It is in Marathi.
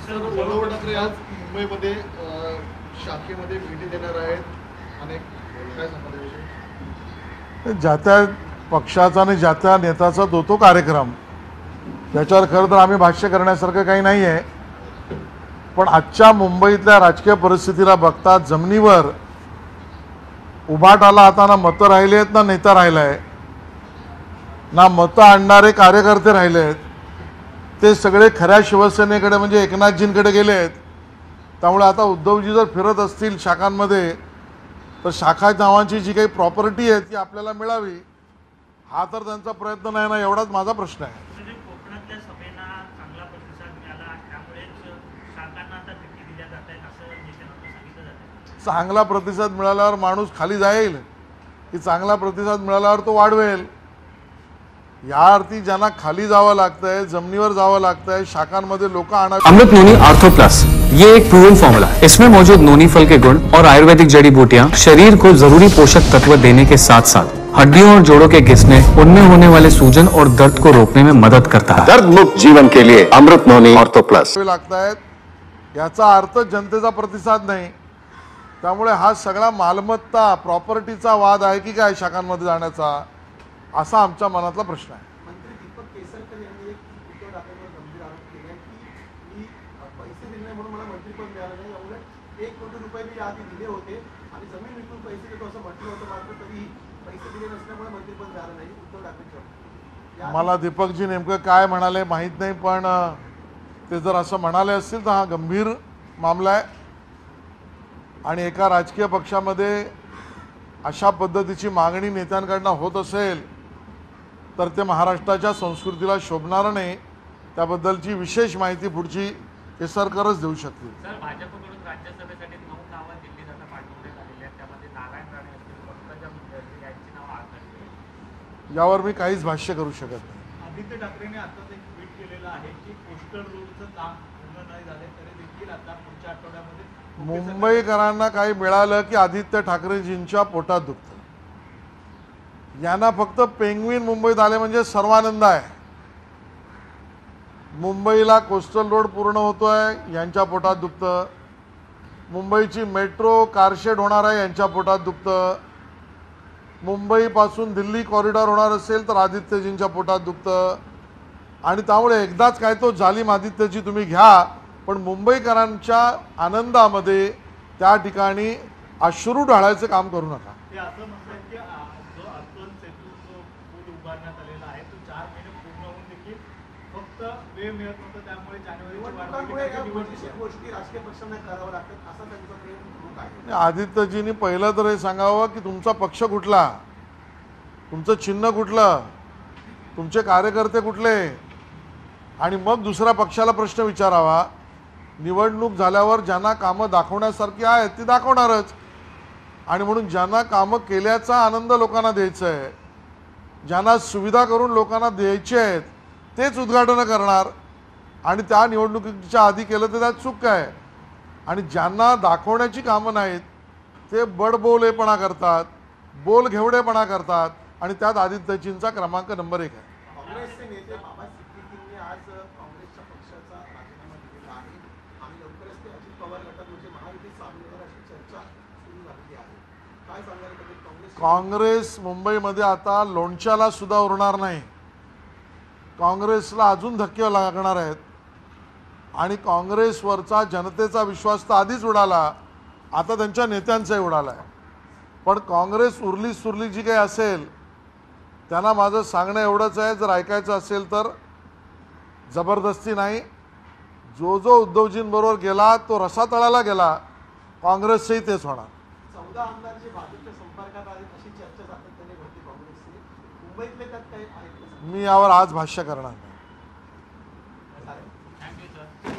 उद्धव ठाकरे आज मुंबईमध्ये शाखेमध्ये भेटी देणार आहेत. अनेक काय सांगतात याविषयी? ज्या त्या पक्षाचा आणि ज्या त्या नेत्याचा तो कार्यक्रम, त्याच्यावर खरं तर आम्ही भाष्य करण्यासारखं काही नाही आहे. पण आजच्या मुंबईतल्या राजकीय परिस्थितीला बघता जमिनीवर उभाटाला आता ना मतं राहिले आहेत ना नेता राहिला आहे, ना मतं आणणारे कार्यकर्ते राहिले आहेत. ते सगळे खऱ्या शिवसेनेकडे म्हणजे एकनाथजींकडे गेले आहेत. त्यामुळे आता उद्धवजी जर फिरत असतील शाखांमध्ये तर शाखा नावांची जी काही प्रॉपर्टी आहे ती आपल्याला मिळावी, हा तर त्यांचा प्रयत्न नाही ना, एवढाच माझा प्रश्न आहे. कोकणातल्या सभेला चांगला प्रतिसाद मिळाला, त्यामुळेच शाखांना आता भेटी दिल्या जात आहेत असं नेत्यांना सांगितलं जातं. चांगला प्रतिसाद मिळाल्यावर माणूस खाली जाईल की चांगला प्रतिसाद मिळाल्यावर तो वाढवेल? या अर्थी ज्यांना खाली जावं लागतंय, जमिनीवर जावं लागतंय, शाखांमध्ये लोक आणावे. अमृत नोनी आर्थो प्लस, ये एक प्रूवन फॉर्मूला है. इसमें मौजूद नोनी फल के गुण और आयुर्वेदिक जड़ी बूटियां शरीर को जरूरी पोषक तत्व देने के साथ साथ हड्डियों और जोड़ों के घिसने, उनमें होने वाले सूजन और दर्द को रोकने में मदद करता है. दर्द मुक्त जीवन के लिए अमृत नोनी आर्थो प्लस लागतायत. याचा अर्थ जनतेचा प्रतिसाद नाही. त्यामुळे हा सगळा मालमत्ता प्रॉपर्टीचा वाद आहे की काय शाखांमध्ये जाण्याचा, असा आमच्या मनातला प्रश्न आहे. मंत्री दीपक केसरकर यांनी एक उद्धव ठाकरेंवर गंभीर आरोप केले आहे की मी पैसे दिले नाही म्हणून मला मंत्रीपद मिळालं नाही. एवढे 1 कोटी रुपये मी आधी दिले होते आणि जमीन विकून पैसे देतो असं म्हटलं होतं, मात्र तरीही पैसे दिले नसल्यामुळे मंत्रीपद मिळालं नाही. उद्धव ठाकरेंच्या मला दीपकजी नेमकं काय म्हणाले माहीत नाही, पण ते जर असं म्हणाले असतील तर हा गंभीर मामला आहे. आणि एका राजकीय पक्षामध्ये अशा पद्धतीची मागणी नेत्यांकडनं होत असेल तर ते महाराष्ट्राच्या संस्कृतीला शोभणारं नाही. त्याबद्दलची विशेष माहिती पुढची केसरकरच देऊ शकतील. सर, भाजपकडून राज्यसभेसाठी 9 नावं दिल्लीत आता पाठवण्यात आलेली आहेत. त्यामध्ये नारायण राणे असतील, पंकजा मुंडे यांची नावं आघाडीवर. यावर मी काहीच भाष्य करू शकत नाही. आदित्य ठाकरेंनी आताच एक ट्विट केलेलं आहे की कोस्टल रोडचं काम पूर्ण नाही झाले तरी देखील आता पुढच्या आठवड्यामध्ये मुंबईकरांना काही मिळालं की आदित्य ठाकरेजींच्या पोटात दुखतं. यांना फक्त पेंग्विन मुंबईत आले म्हणजे सर्वानंद आहे. मुंबईला कोस्टल रोड पूर्ण होतोय, यांच्या पोटात दुखतं. मुंबईची मेट्रो कारशेड होणार आहे, यांच्या पोटात दुखतं. मुंबईपासून दिल्ली कॉरिडॉर होणार असेल तर आदित्यजींच्या पोटात दुखतं. आणि त्यामुळे एकदाच काय तो जालिम आदित्यजी तुम्ही घ्या, पण मुंबईकरांच्या आनंदामध्ये त्या ठिकाणी अश्रू ढाळायचं काम करू नका. ते असं म्हणतात की जो अतोल सेतू जो पूल उभारण्यात आलेला आहे तो 4 महिने पूर्ण होऊन देखील फक्त वेळ मिळत नव्हतं, त्यामुळे जानेवारीची गोष्टी राजकीय पक्षांना करावं लागतात असा त्यांचा प्रयोग आहे. आदित्यजींनी पहिलं तर हे सांगावं की तुमचा पक्ष कुठला, तुमचं चिन्ह कुठलं, तुमचे कार्यकर्ते कुठले, आणि मग दुसऱ्या पक्षाला प्रश्न विचारावा. निवडणूक झाल्यावर ज्यांना कामं दाखवण्यासारखी आहेत ती दाखवणारच. आणि म्हणून ज्यांना कामं केल्याचा आनंद लोकांना द्यायचा आहे, ज्यांना सुविधा करून लोकांना द्यायचे आहेत तेच उद्घाटनं करणार. आणि त्या निवडणुकीच्या आधी केलं तर त्यात चूक काय. आणि ज्यांना दाखवण्याची कामं नाहीत ते बडबोलेपणा करतात, बोल घेवडेपणा करतात, आणि त्यात आदित्यजींचा क्रमांक नंबर 1 आहे. काँग्रेसचे नेते बाबा सिद्दीकींनी आज काँग्रेसच्या पक्षाचा राजीनामा दिलेला आहे आणि लवकरच ते अजित पवार गटात म्हणजे महायुतीत सामील होणार अशी चर्चा सुरू झालेली आहे. काय सांगायला पाहिजे? काँग्रेस मुंबईमध्ये आता लोणच्याला सुद्धा उरणार नाही. काँग्रेसला अजून धक्के लागणार आहेत. आणि काँग्रेसवरचा जनतेचा विश्वास तर आधीच उडाला, आता त्यांच्या नेत्यांचाही उडाला आहे. पण काँग्रेस उरली सुरली जी काही असेल त्यांना माझं सांगणं एवढंच आहे, जर ऐकायचं असेल तर जबरदस्ती नाही. जो जो उद्धवजींबरोबर गेला तो रसातळाला गेला. काँग्रेसचंही तेच होणार. 14 आमदार जे भाजपच्या संपर्कात आहेत अशी चर्चा सातत्याने घडते काँग्रेसची. मुंबईतले त्यात काही आहेत? मी यावर आज भाष्य करणार नाही.